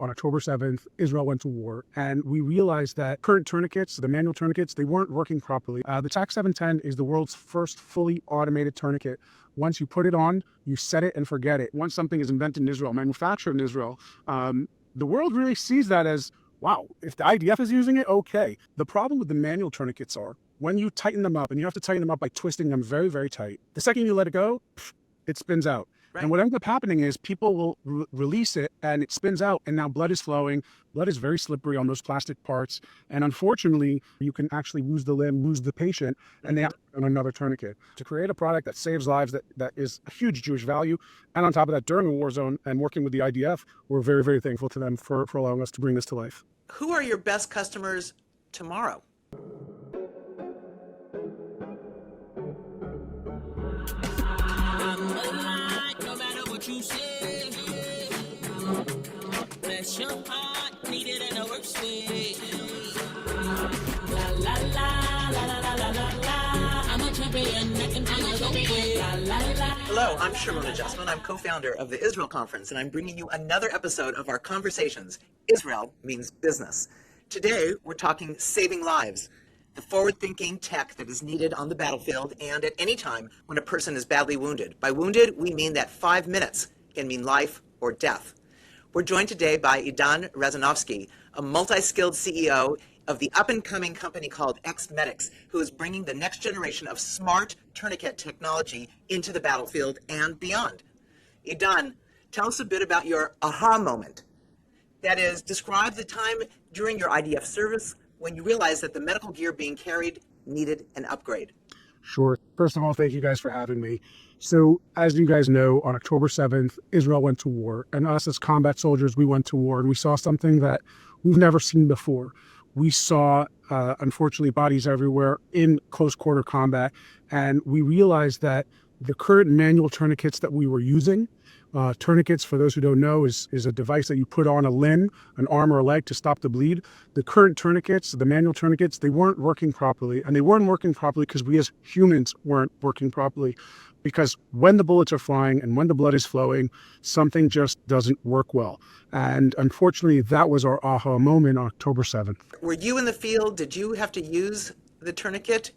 on October 7th, Israel went to war, and we realized that current tourniquets, the manual tourniquets, they weren't working properly. The TAC 710 is the world's first fully automated tourniquet. Once you put it on, you set it and forget it. Once something is invented in Israel, manufactured in Israel, the world really sees that as, wow, if the IDF is using it, okay. The problem with the manual tourniquets are when you tighten them up, and you have to tighten them up by twisting them very, very tight, the second you let it go, it spins out. Right. And what ends up happening is people will release it and it spins out, and now blood is flowing. Blood is very slippery on those plastic parts. And unfortunately, you can actually lose the limb, lose the patient, and they have to put on another tourniquet. To create a product that saves lives, that is a huge Jewish value. And on top of that, during a war zone and working with the IDF, we're very, very thankful to them for allowing us to bring this to life. Who are your best customers tomorrow? You say, bless your heart, need it in the worst way. La la la la la la la la la. I'm a champion, I can take it away. La la la. Hello, I'm Sharon Adjustment. I'm co-founder of the Israel Conference, and I'm bringing you another episode of our conversations. Israel means business. Today, we're talking saving lives. The forward-thinking tech that is needed on the battlefield and at any time when a person is badly wounded. By wounded, we mean that 5 minutes can mean life or death. We're joined today by Edan Razinovsky, a multi-skilled CEO of the up-and-coming company called XMETIX, who is bringing the next generation of smart tourniquet technology into the battlefield and beyond. Edan, tell us a bit about your aha moment. That is, describe the time during your IDF service when you realized that the medical gear being carried needed an upgrade. Sure. First of all, thank you guys for having me. So as you guys know, on October 7th, Israel went to war. And us as combat soldiers, we went to war. And we saw something that we've never seen before. We saw, unfortunately, bodies everywhere in close quarter combat. And we realized that the current manual tourniquets that we were using, tourniquets, for those who don't know, is a device that you put on a limb, an arm or a leg to stop the bleed. The current tourniquets, the manual tourniquets, they weren't working properly. And they weren't working properly because we as humans weren't working properly. Because when the bullets are flying and when the blood is flowing, something just doesn't work well. And unfortunately, that was our aha moment on October 7th. Were you in the field? Did you have to use the tourniquet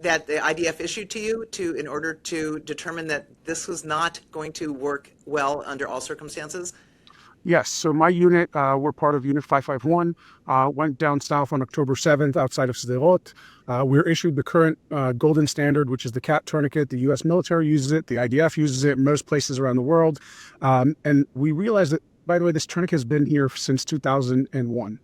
that the IDF issued to you in order to determine that this was not going to work well under all circumstances? Yes. So my unit, we're part of Unit 551, went down south on October 7th outside of Sderot. We were issued the current golden standard, which is the CAT tourniquet. The U.S. military uses it. The IDF uses it in most places around the world. And we realized that, by the way, this tourniquet has been here since 2001.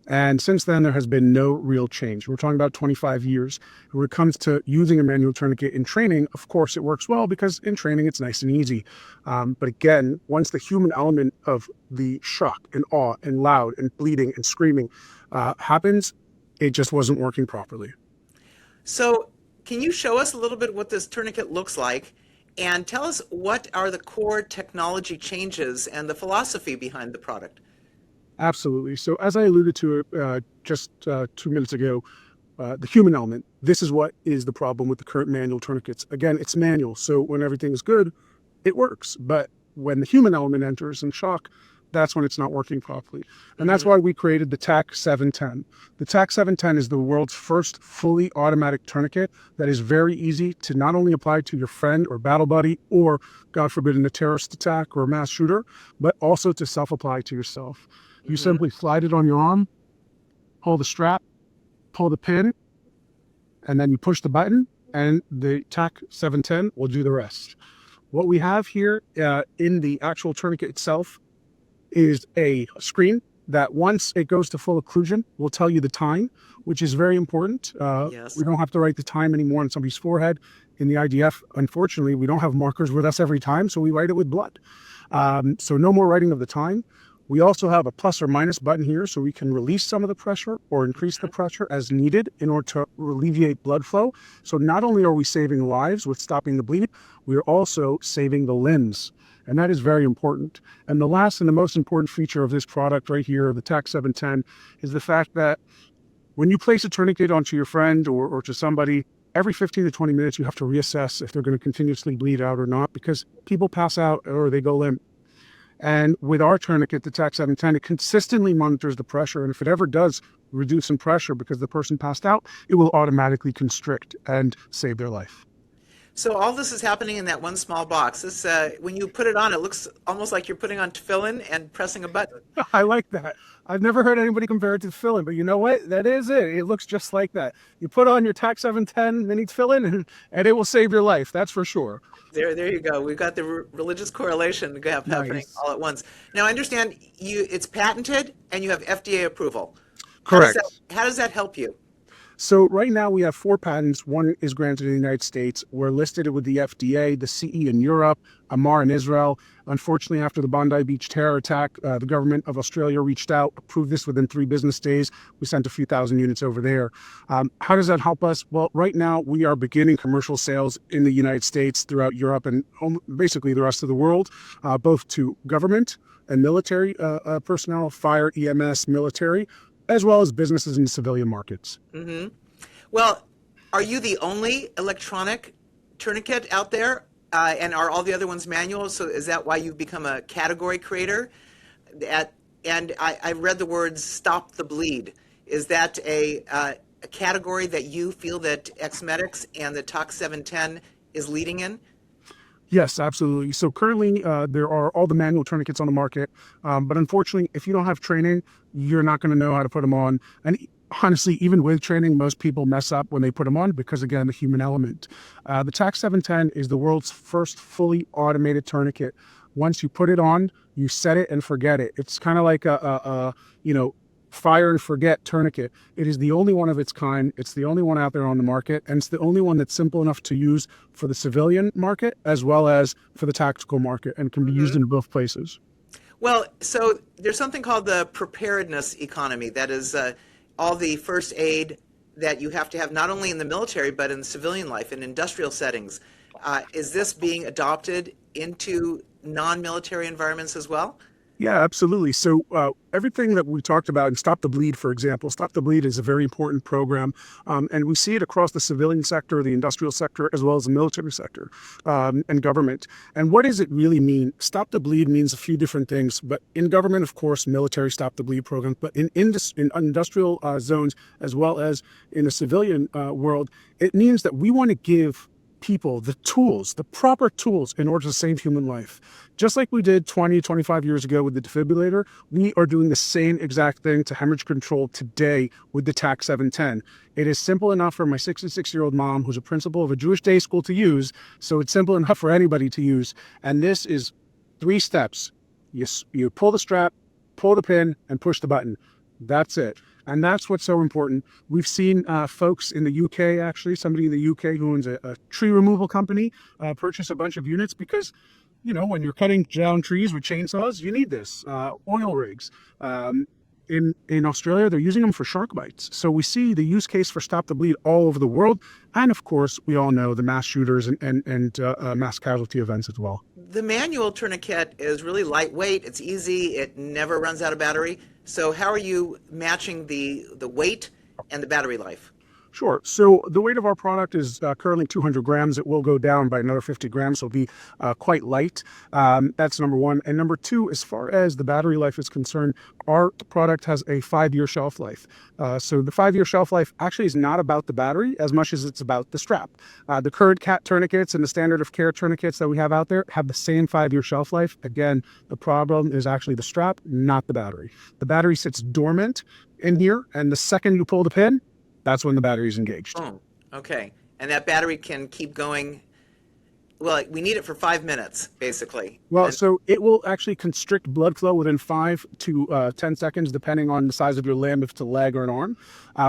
And since then, there has been no real change. We're talking about 25 years. When it comes to using a manual tourniquet in training, of course, it works well because in training, it's nice and easy. But again, once the human element of the shock and awe and loud and bleeding and screaming happens, it just wasn't working properly. So can you show us a little bit what this tourniquet looks like? And tell us what are the core technology changes and the philosophy behind the product? Absolutely. So as I alluded to just 2 minutes ago, the human element, this is what is the problem with the current manual tourniquets. Again, it's manual. So when everything is good, it works. But when the human element enters in shock, that's when it's not working properly. And that's why we created the TAC 710. The TAC 710 is the world's first fully automatic tourniquet that is very easy to not only apply to your friend or battle buddy or, God forbid, in a terrorist attack or a mass shooter, but also to self-apply to yourself. You simply slide it on your arm, pull the strap, pull the pin, and then you push the button, and the TAC 710 will do the rest. What we have here in the actual tourniquet itself is a screen that once it goes to full occlusion will tell you the time, which is very important. Yes. We don't have to write the time anymore on somebody's forehead. In the IDF, unfortunately, we don't have markers with us every time, so we write it with blood. So no more writing of the time. We also have a plus or minus button here, so we can release some of the pressure or increase the pressure as needed in order to alleviate blood flow. So not only are we saving lives with stopping the bleeding, we are also saving the limbs. And that is very important. And the last and the most important feature of this product right here, the TAC 710, is the fact that when you place a tourniquet onto your friend or to somebody, every 15 to 20 minutes, you have to reassess if they're going to continuously bleed out or not, because people pass out or they go limp. And with our tourniquet, the TAC 710, it consistently monitors the pressure. And if it ever does reduce in pressure because the person passed out, it will automatically constrict and save their life. So all this is happening in that one small box. This, when you put it on, it looks almost like you're putting on tefillin and pressing a button. I like that. I've never heard anybody compare it to tefillin, but you know what? That is it. It looks just like that. You put on your TAC 710 mini tefillin and it will save your life. That's for sure. There you go. We've got the religious correlation happening Nice. all at once. Now, I understand it's patented and you have FDA approval. Correct. How does that help you? So right now we have 4 patents. One is granted in the United States. We're listed with the FDA, the CE in Europe, AMAR in Israel. Unfortunately, after the Bondi Beach terror attack, the government of Australia reached out, approved this within 3 business days. We sent a few thousand units over there. How does that help us? Well, right now we are beginning commercial sales in the United States, throughout Europe, and basically the rest of the world, both to government and military personnel, fire, EMS, military, as well as businesses in the civilian markets. Mm-hmm. Well, are you the only electronic tourniquet out there? And are all the other ones manual? So is that why you've become a category creator? And I read the words "stop the bleed." Is that a category that you feel that XMETIX and the TOC 710 is leading in? Yes, absolutely. So currently, there are all the manual tourniquets on the market, but unfortunately, if you don't have training, you're not going to know how to put them on. And honestly, even with training, most people mess up when they put them on because, again, the human element. The TAC 710 is the world's first fully automated tourniquet. Once you put it on, you set it and forget it. It's kind of like a fire and forget tourniquet. It is the only one of its kind. It's the only one out there on the market, and it's the only one that's simple enough to use for the civilian market as well as for the tactical market, and can be used in both places. Well, so there's something called the preparedness economy. That is all the first aid that you have to have not only in the military but in civilian life, in industrial settings. Is this being adopted into non-military environments as well? Yeah, absolutely. So everything that we talked about in Stop the Bleed, for example, Stop the Bleed is a very important program. And we see it across the civilian sector, the industrial sector, as well as the military sector and government. And what does it really mean? Stop the Bleed means a few different things. But in government, of course, military Stop the Bleed programs. But in industrial zones, as well as in the civilian world, it means that we want to give people the tools, the proper tools in order to save human life. Just like we did 20, 25 years ago with the defibrillator, we are doing the same exact thing to hemorrhage control today with the TAC 710. It is simple enough for my 66-year-old mom, who's a principal of a Jewish day school, to use, so it's simple enough for anybody to use. And this is 3 steps. You pull the strap, pull the pin, and push the button. That's it. And that's what's so important. We've seen folks in the UK, actually, somebody in the UK who owns a tree removal company, purchase a bunch of units because, when you're cutting down trees with chainsaws, you need this. Oil rigs. In Australia, they're using them for shark bites. So we see the use case for Stop the Bleed all over the world. And of course, we all know the mass shooters and mass casualty events as well. The manual tourniquet is really lightweight. It's easy. It never runs out of battery. So how are you matching the weight and the battery life? Sure. So the weight of our product is currently 200 grams. It will go down by another 50 grams, so it'll be quite light. That's number one. And number two, as far as the battery life is concerned, our product has a 5-year shelf life. So the 5-year shelf life actually is not about the battery as much as it's about the strap. The current CAT tourniquets and the standard of care tourniquets that we have out there have the same 5-year shelf life. Again, the problem is actually the strap, not the battery. The battery sits dormant in here, and the second you pull the pin, that's when the battery is engaged. Oh, okay. And that battery can keep going. Well, we need it for 5 minutes, basically. Well, so it will actually constrict blood flow within 5 to 10 seconds, depending on the size of your limb, if it's a leg or an arm.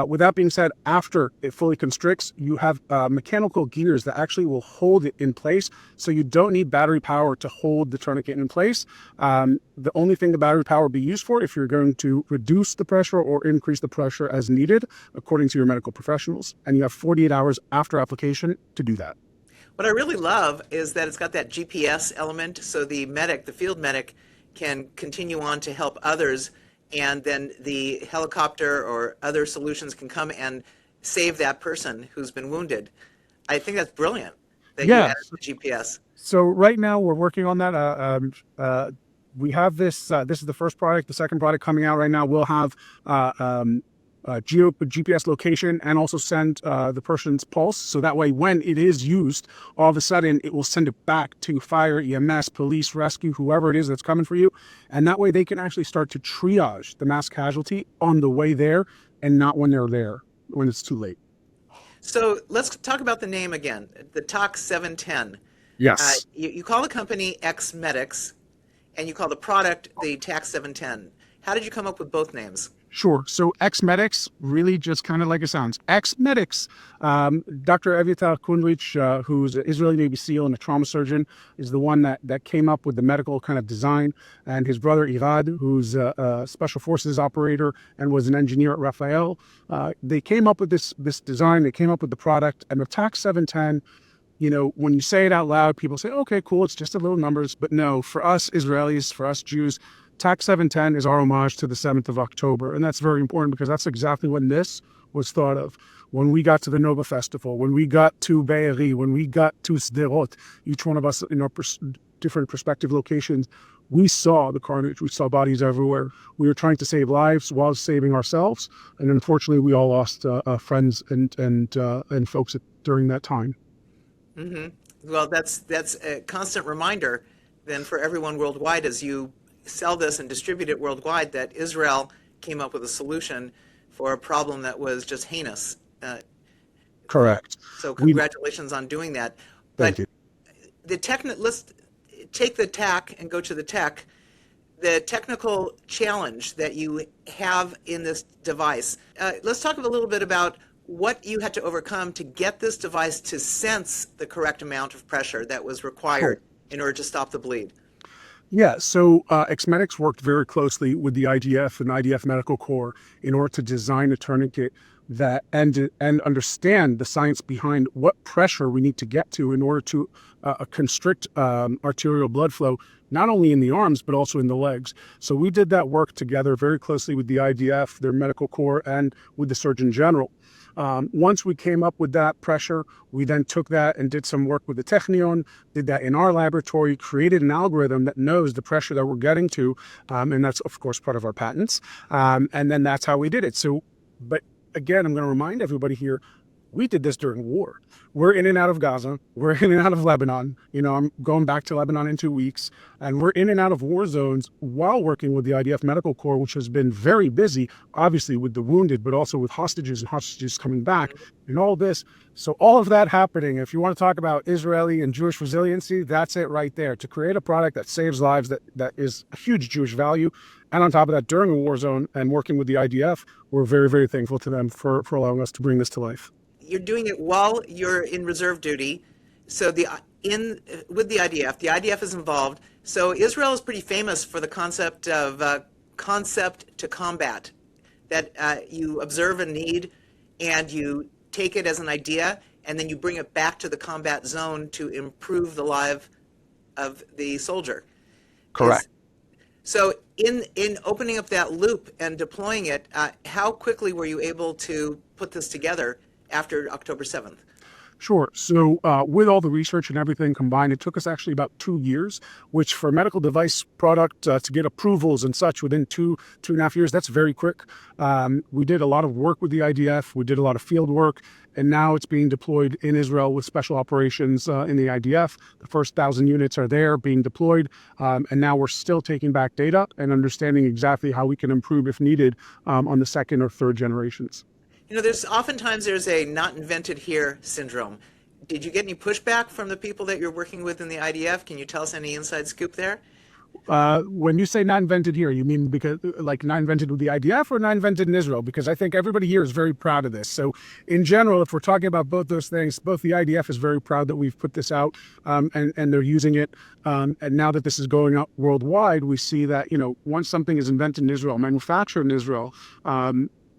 With that being said, after it fully constricts, you have mechanical gears that actually will hold it in place. So you don't need battery power to hold the tourniquet in place. The only thing the battery power will be used for if you're going to reduce the pressure or increase the pressure as needed, according to your medical professionals. And you have 48 hours after application to do that. What I really love is that it's got that GPS element, so the medic, the field medic, can continue on to help others, and then the helicopter or other solutions can come and save that person who's been wounded. I think that's brilliant that you added the GPS. So right now we're working on that. we have this. This is the first product. The second product coming out right now will have GPS location and also send the person's pulse. So that way, when it is used, all of a sudden it will send it back to fire, EMS, police, rescue, whoever it is that's coming for you. And that way they can actually start to triage the mass casualty on the way there and not when they're there, when it's too late. So let's talk about the name again, the TOC 710. Yes. You call the company XMETIX, and you call the product the TAC 710. How did you come up with both names? Sure. So XMETIX, really just kind of like it sounds. XMETIX. Dr. Aviatar Kundrich, who's an Israeli Navy SEAL and a trauma surgeon, is the one that came up with the medical kind of design. And his brother Irad, who's a special forces operator and was an engineer at Rafael, they came up with this design. They came up with the product. And the TAC 710, when you say it out loud, people say, okay, cool, it's just a little numbers. But no, for us Israelis, for us Jews, TAC 710 is our homage to the 7th of October. And that's very important because that's exactly when this was thought of. When we got to the Nova Festival, when we got to Be'eri, when we got to Sderot, each one of us in our different perspective locations, we saw the carnage. We saw bodies everywhere. We were trying to save lives while saving ourselves. And unfortunately, we all lost friends and folks during that time. Mm-hmm. Well, that's a constant reminder then for everyone worldwide as you sell this and distribute it worldwide that Israel came up with a solution for a problem that was just heinous. Correct. So congratulations on doing that. Thank you. Let's take the TAC and go to the tech. The technical challenge that you have in this device. Let's talk a little bit about what you had to overcome to get this device to sense the correct amount of pressure that was required in order to stop the bleed. Yeah, so XMETIX worked very closely with the IDF and IDF Medical Corps in order to design a tourniquet that and understand the science behind what pressure we need to get to in order to constrict arterial blood flow, not only in the arms, but also in the legs. So we did that work together very closely with the IDF, their medical corps, and with the Surgeon General. Once we came up with that pressure, we then took that and did some work with the Technion, did that in our laboratory, created an algorithm that knows the pressure that we're getting to, and that's, of course, part of our patents. And then that's how we did it. So, but again, I'm going to remind everybody here, we did this during war. We're in and out of Gaza. We're in and out of Lebanon. I'm going back to Lebanon in 2 weeks. And we're in and out of war zones while working with the IDF Medical Corps, which has been very busy, obviously with the wounded, but also with hostages and hostages coming back and all this. So all of that happening, if you want to talk about Israeli and Jewish resiliency, that's it right there. To create a product that saves lives, that is a huge Jewish value. And on top of that, during a war zone and working with the IDF, we're very, very thankful to them for allowing us to bring this to life. You're doing it while you're in reserve duty. So with the IDF is involved. So Israel is pretty famous for the concept of concept to combat, that you observe a need and you take it as an idea and then you bring it back to the combat zone to improve the life of the soldier. Correct. So in opening up that loop and deploying it, how quickly were you able to put this together after October 7th? Sure. So with all the research and everything combined, it took us actually about 2 years, which for a medical device product to get approvals and such within 2.5 years, that's very quick. We did a lot of work with the IDF. We did a lot of field work, and now it's being deployed in Israel with special operations in the IDF. The first 1,000 units are there being deployed, and now we're still taking back data and understanding exactly how we can improve if needed on the second or third generations. There's oftentimes a not invented here syndrome. Did you get any pushback from the people that you're working with in the IDF? Can you tell us any inside scoop there? When you say not invented here, you mean because like not invented with the IDF or not invented in Israel? Because I think everybody here is very proud of this. So in general, if we're talking about both those things, both the IDF is very proud that we've put this out and they're using it. And now that this is going out worldwide, we see that, once something is invented in Israel, manufactured in Israel,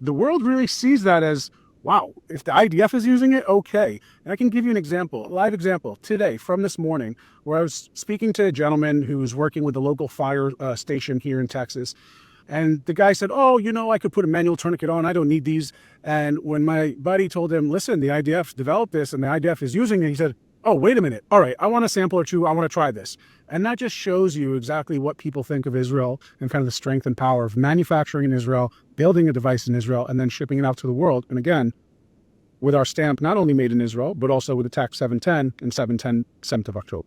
the world really sees that as, wow, if the IDF is using it, okay. And I can give you an example, a live example today from this morning, where I was speaking to a gentleman who's working with the local fire station here in Texas. And the guy said, I could put a manual tourniquet on. I don't need these. And when my buddy told him, listen, the IDF developed this and the IDF is using it, he said, oh, wait a minute. All right, I want a sample or two. I want to try this. And that just shows you exactly what people think of Israel and kind of the strength and power of manufacturing in Israel, building a device in Israel, and then shipping it out to the world. And again, with our stamp, not only made in Israel, but also with the tax 710 and 710 7th of October.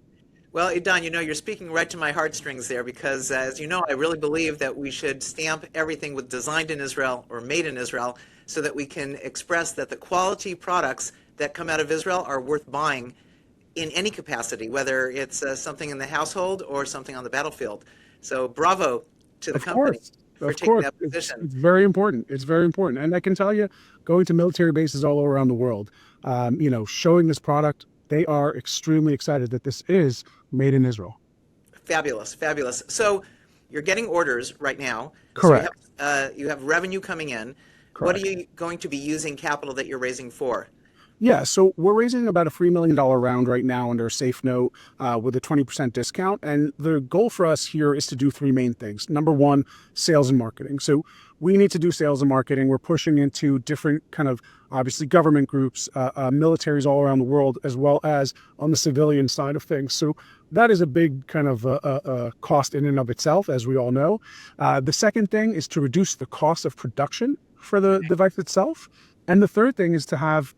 Well, Edan, you're speaking right to my heartstrings there because, as you know, I really believe that we should stamp everything with designed in Israel or made in Israel so that we can express that the quality products that come out of Israel are worth buying in any capacity, whether it's something in the household or something on the battlefield. So bravo to the company for taking that position. It's very important. It's very important. And I can tell you, going to military bases all around the world, showing this product, they are extremely excited that this is made in Israel. Fabulous, fabulous. So you're getting orders right now. Correct. So you have revenue coming in. Correct. What are you going to be using capital that you're raising for? Yeah, so we're raising about a $3 million round right now under a safe note with a 20% discount. And the goal for us here is to do three main things. Number one, sales and marketing. So we need to do sales and marketing. We're pushing into different kind of, obviously, government groups, militaries all around the world, as well as on the civilian side of things. So that is a big kind of cost in and of itself, as we all know. The second thing is to reduce the cost of production for the device itself. And the third thing is to have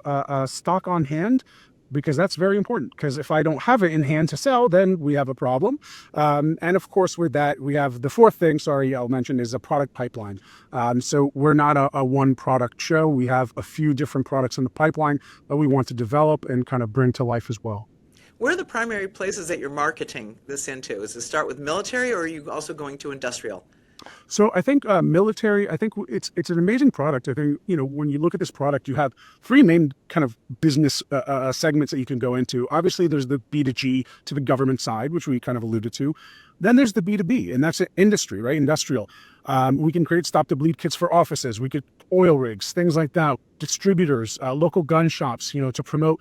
stock on hand, because that's very important. Because if I don't have it in hand to sell, then we have a problem. And of course, with that, we have the fourth thing, I'll mention, is a product pipeline. So we're not a one product show. We have a few different products in the pipeline that we want to develop and kind of bring to life as well. Where are the primary places that you're marketing this into? Is it start with military, or are you also going to industrial? So I think military, I think it's an amazing product. I think, when you look at this product, you have three main kind of business segments that you can go into. Obviously, there's the B2G to the government side, which we kind of alluded to. Then there's the B2B, and that's industry, right? Industrial. We can create stop-to-bleed kits for offices. We could oil rigs, things like that. Distributors, local gun shops, to promote,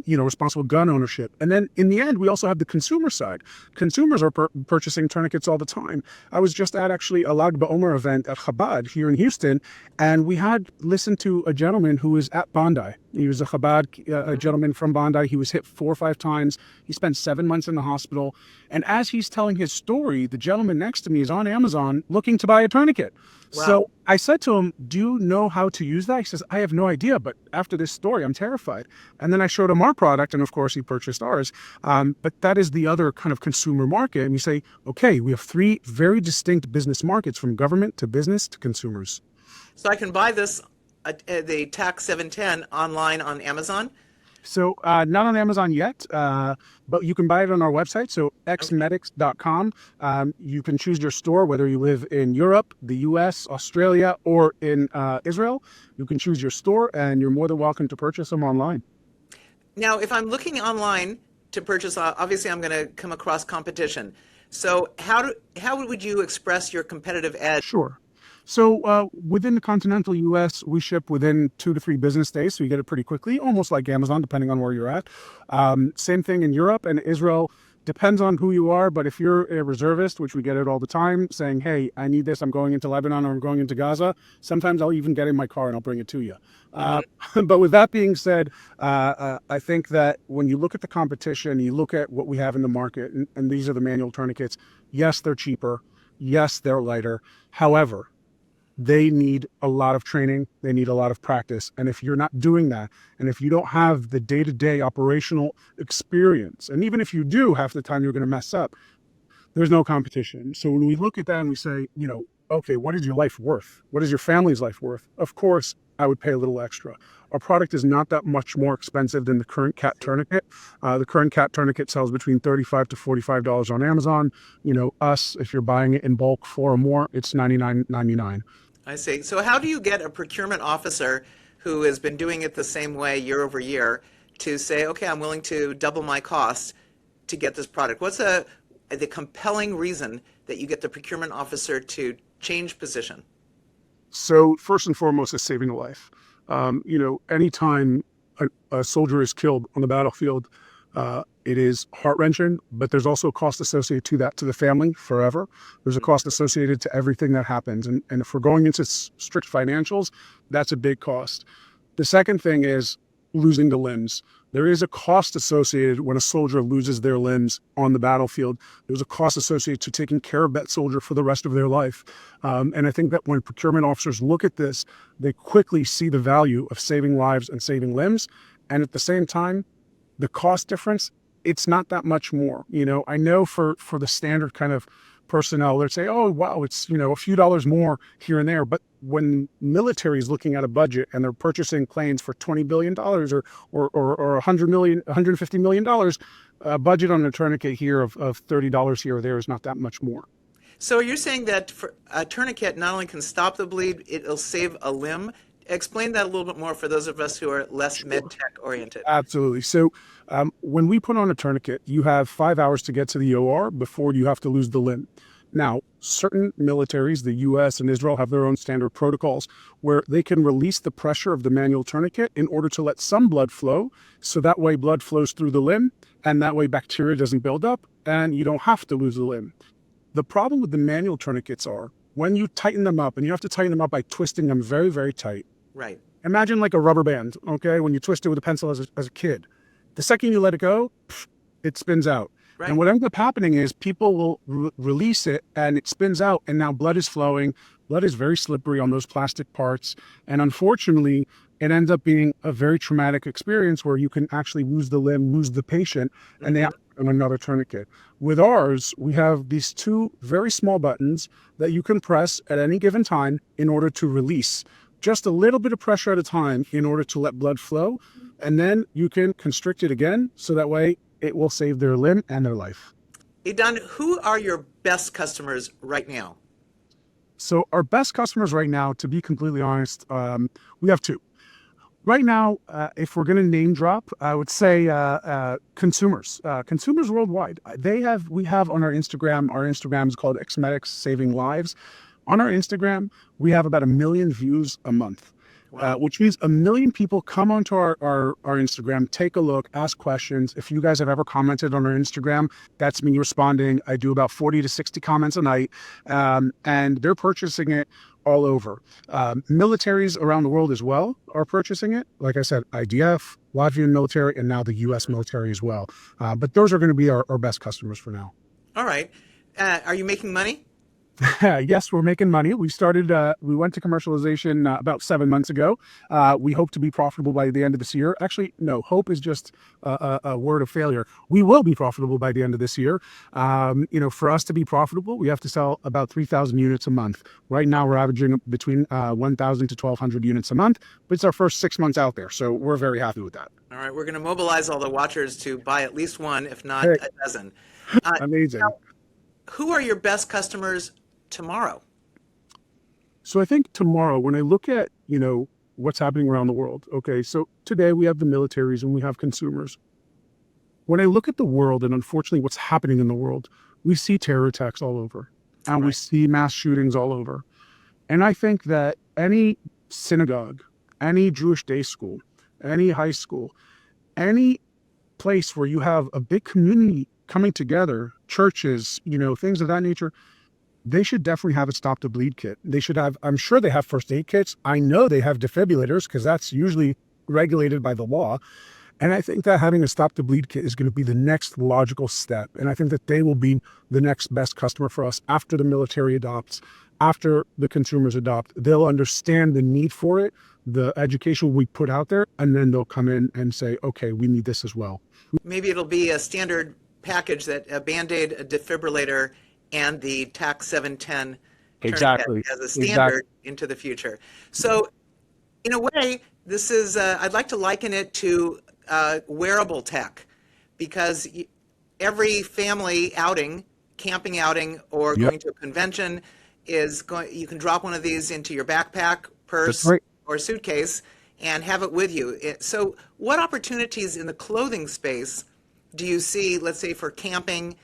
responsible gun ownership. And then in the end, we also have the consumer side. Consumers are purchasing tourniquets all the time. I was just at actually a Lag BaOmer event at Chabad here in Houston, and we had listened to a gentleman who was at Bondi. He was a Chabad a gentleman from Bondi. He was hit 4 or 5 times. He spent 7 months in the hospital. And as he's telling his story, the gentleman next to me is on Amazon looking to buy a tourniquet. Wow. So I said to him, do you know how to use that? He says, I have no idea, but after this story, I'm terrified. And then I showed him our product, and of course he purchased ours. But that is the other kind of consumer market. And you say, okay, we have 3 very distinct business markets, from government to business to consumers. So I can buy this, the TAC 710, online on Amazon? So not on Amazon yet, but you can buy it on our website. So XMETIX.com. You can choose your store, whether you live in Europe, the US, Australia, or in Israel. You can choose your store, and you're more than welcome to purchase them online. Now, if I'm looking online to purchase, obviously I'm going to come across competition. So how would you express your competitive edge? Sure. So within the continental U.S., we ship within 2 to 3 business days, so you get it pretty quickly, almost like Amazon, depending on where you're at. Same thing in Europe and Israel. Depends on who you are, but if you're a reservist, which we get it all the time, saying, hey, I need this, I'm going into Lebanon or I'm going into Gaza, sometimes I'll even get in my car and I'll bring it to you. But with that being said, I think that when you look at the competition, you look at what we have in the market, and these are the manual tourniquets. Yes, they're cheaper. Yes, they're lighter. However, they need a lot of training. They need a lot of practice. And if you're not doing that, and if you don't have the day-to-day operational experience, and even if you do, half the time you're going to mess up, there's no competition. So when we look at that and we say, okay, what is your life worth? What is your family's life worth? Of course, I would pay a little extra. Our product is not that much more expensive than the current cat tourniquet. The current cat tourniquet sells between $35 to $45 on Amazon. Us, if you're buying it in bulk 4 or more, it's $99.99. I see. So how do you get a procurement officer who has been doing it the same way year over year to say, okay, I'm willing to double my cost to get this product? What's the compelling reason that you get the procurement officer to change position? So first and foremost is saving a life. Anytime a soldier is killed on the battlefield, it is heart-wrenching, but there's also a cost associated to that, to the family forever. There's a cost associated to everything that happens. And if we're going into strict financials, that's a big cost. The second thing is losing the limbs. There is a cost associated when a soldier loses their limbs on the battlefield. There's a cost associated to taking care of that soldier for the rest of their life. And I think that when procurement officers look at this, they quickly see the value of saving lives and saving limbs. And at the same time, the cost difference, it's not that much more. I know for the standard kind of personnel, they'd say, oh, wow, it's, a few dollars more here and there. But when military is looking at a budget and they're purchasing planes for $20 billion or $100 million, $150 million, a budget on a tourniquet here of $30 here or there is not that much more. So you're saying that for a tourniquet not only can stop the bleed, it'll save a limb. Explain that a little bit more for those of us who are less MedTech oriented. Absolutely. So when we put on a tourniquet, you have 5 hours to get to the OR before you have to lose the limb. Now, certain militaries, the US and Israel, have their own standard protocols where they can release the pressure of the manual tourniquet in order to let some blood flow. So that way blood flows through the limb and that way bacteria doesn't build up and you don't have to lose the limb. The problem with the manual tourniquets are when you tighten them up, and you have to tighten them up by twisting them very, very tight. Right. Imagine like a rubber band, okay, when you twist it with a pencil as a kid. The second you let it go, it spins out. Right. And what ends up happening is people will release it and it spins out and now blood is flowing. Blood is very slippery on those plastic parts. And unfortunately, it ends up being a very traumatic experience where you can actually lose the limb, lose the patient, and they have to put on another tourniquet. With ours, we have these two very small buttons that you can press at any given time in order to release just a little bit of pressure at a time in order to let blood flow. And then you can constrict it again. So that way it will save their limb and their life. Edan, who are your best customers right now? So our best customers right now, to be completely honest, we have two. Right now, if we're going to name drop, I would say consumers. Consumers worldwide. We have on our Instagram is called XMETIX Saving Lives. On our Instagram, we have about 1 million views a month, which means 1 million people come onto our Instagram, take a look, ask questions. If you guys have ever commented on our Instagram, that's me responding. I do about 40 to 60 comments a night, and they're purchasing it all over. Militaries around the world as well are purchasing it. Like I said, IDF, Latvian military, and now the US military as well. But those are going to be our best customers for now. All right. Are you making money? Yes, we're making money. We went to commercialization about 7 months ago. We hope to be profitable by the end of this year. Actually, no, hope is just a word of failure. We will be profitable by the end of this year. For us to be profitable, we have to sell about 3,000 units a month. Right now, we're averaging between 1,000 to 1,200 units a month, but it's our first 6 months out there. So we're very happy with that. All right. We're going to mobilize all the watchers to buy at least one, if not a dozen. Amazing. Now, who are your best customers tomorrow? So I think tomorrow, when I look at, what's happening around the world, okay, so today we have the militaries and we have consumers. When I look at the world and unfortunately what's happening in the world, we see terror attacks all over and we see mass shootings all over. And I think that any synagogue, any Jewish day school, any high school, any place where you have a big community coming together, churches, things of that nature, they should definitely have a stop the bleed kit. They should have, I'm sure they have first aid kits. I know they have defibrillators because that's usually regulated by the law. And I think that having a stop the bleed kit is going to be the next logical step. And I think that they will be the next best customer for us after the military adopts, after the consumers adopt. They'll understand the need for it, the education we put out there, and then they'll come in and say, okay, we need this as well. Maybe it'll be a standard package that a Band-Aid, a defibrillator, and the TAC 710 exactly as a standard into the future. So in a way, this is, I'd like to liken it to wearable tech, because every family outing, camping outing, or going to a convention you can drop one of these into your backpack, purse, or suitcase and have it with you. So what opportunities in the clothing space do you see, let's say for camping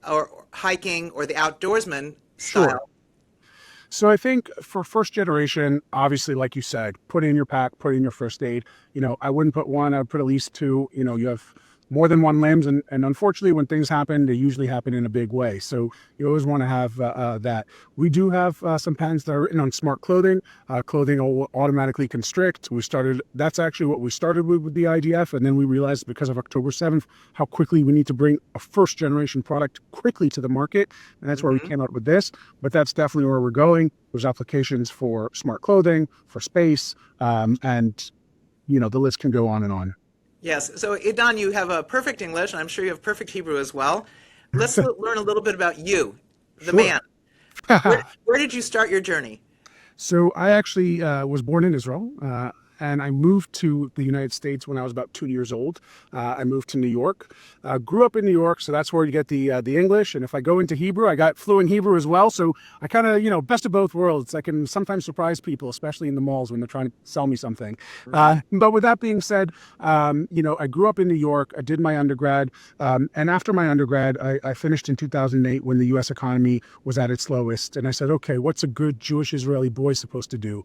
or hiking or the outdoorsman style? Sure. So I think for first generation, obviously, like you said, put in your pack, put in your first aid. I wouldn't put one, I would put at least two. You have more than one limbs, and unfortunately, when things happen, they usually happen in a big way. So you always want to have that. We do have some patents that are written on smart clothing. Clothing will automatically constrict. That's actually what we started with the IDF, and then we realized because of October 7th, how quickly we need to bring a first generation product quickly to the market, and that's where we came out with this. But that's definitely where we're going. There's applications for smart clothing, for space, and the list can go on and on. Yes. So, Edan, you have a perfect English, and I'm sure you have perfect Hebrew as well. Let's learn a little bit about you, the man. Where did you start your journey? So I actually was born in Israel, and I moved to the United States when I was about 2 years old. I moved to New York. Grew up in New York, so that's where you get the English. And if I go into Hebrew, I got fluent Hebrew as well. So I kind of, best of both worlds. I can sometimes surprise people, especially in the malls when they're trying to sell me something. But with that being said, I grew up in New York. I did my undergrad. And after my undergrad, I finished in 2008 when the U.S. economy was at its lowest. And I said, okay, what's a good Jewish Israeli boy supposed to do?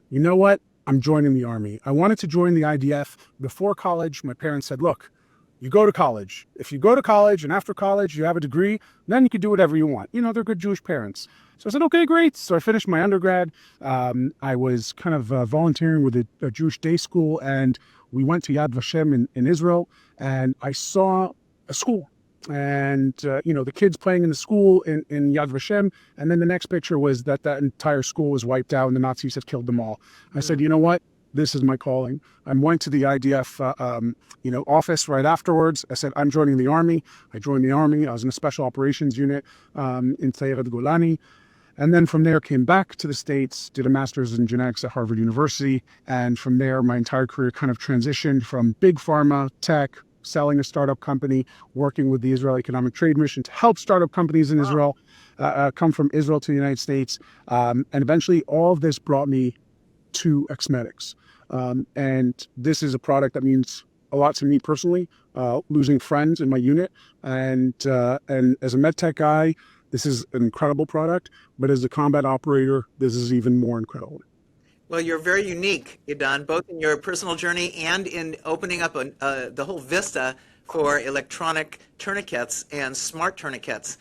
You know what? I'm joining the Army. I wanted to join the IDF before college. My parents said, look, you go to college. If you go to college and after college you have a degree, then you can do whatever you want. They're good Jewish parents. So I said, okay, great. So I finished my undergrad. I was kind of volunteering with a Jewish day school, and we went to Yad Vashem in Israel, and I saw a school. And, the kids playing in the school in Yad Vashem. And then the next picture was that entire school was wiped out and the Nazis had killed them all. I said, you know what? This is my calling. I went to the IDF, office right afterwards. I said, I'm joining the Army. I joined the Army. I was in a special operations unit in Sayeret Golani. And then from there, came back to the States, did a master's in genetics at Harvard University. And from there, my entire career kind of transitioned from big pharma, tech, selling a startup company, working with the Israel Economic Trade Mission to help startup companies in Israel come from Israel to the United States. And eventually all of this brought me to XMETIX. And this is a product that means a lot to me personally, losing friends in my unit. And as a MedTech guy, this is an incredible product, but as a combat operator, this is even more incredible. Well, you're very unique, Edan, both in your personal journey and in opening up the whole vista for electronic tourniquets and smart tourniquets.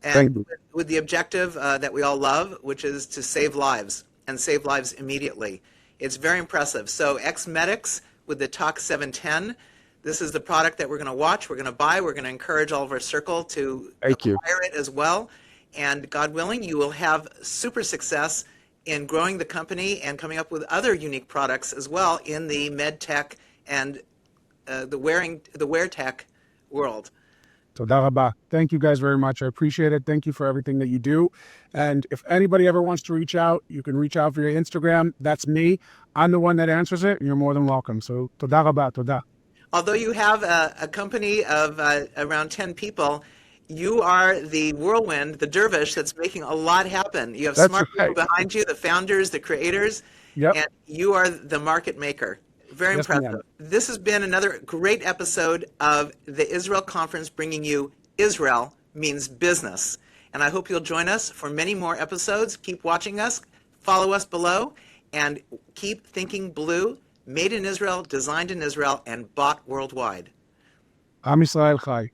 And with the objective that we all love, which is to save lives and save lives immediately. It's very impressive. So XMETIX with the TOC 710, this is the product that we're going to watch, we're going to buy, we're going to encourage all of our circle to acquire it as well. And God willing, you will have super success in growing the company and coming up with other unique products as well in the MedTech and the wear tech world. Toda rabba. Thank you guys very much. I appreciate it. Thank you for everything that you do. And if anybody ever wants to reach out, you can reach out via Instagram. That's me. I'm the one that answers it, and you're more than welcome. So toda rabba, toda. Although you have a company of around 10 people, you are the whirlwind, the dervish that's making a lot happen. You have smart people behind you, the founders, the creators, and you are the market maker. Very impressive. This has been another great episode of the Israel Conference, bringing you Israel Means Business. And I hope you'll join us for many more episodes. Keep watching us, follow us below, and keep thinking blue. Made in Israel, designed in Israel, and bought worldwide. Am Yisrael Chai.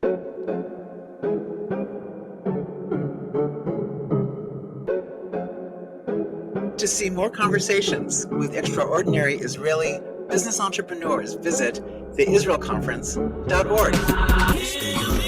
To see more conversations with extraordinary Israeli business entrepreneurs, visit theisraelconference.org.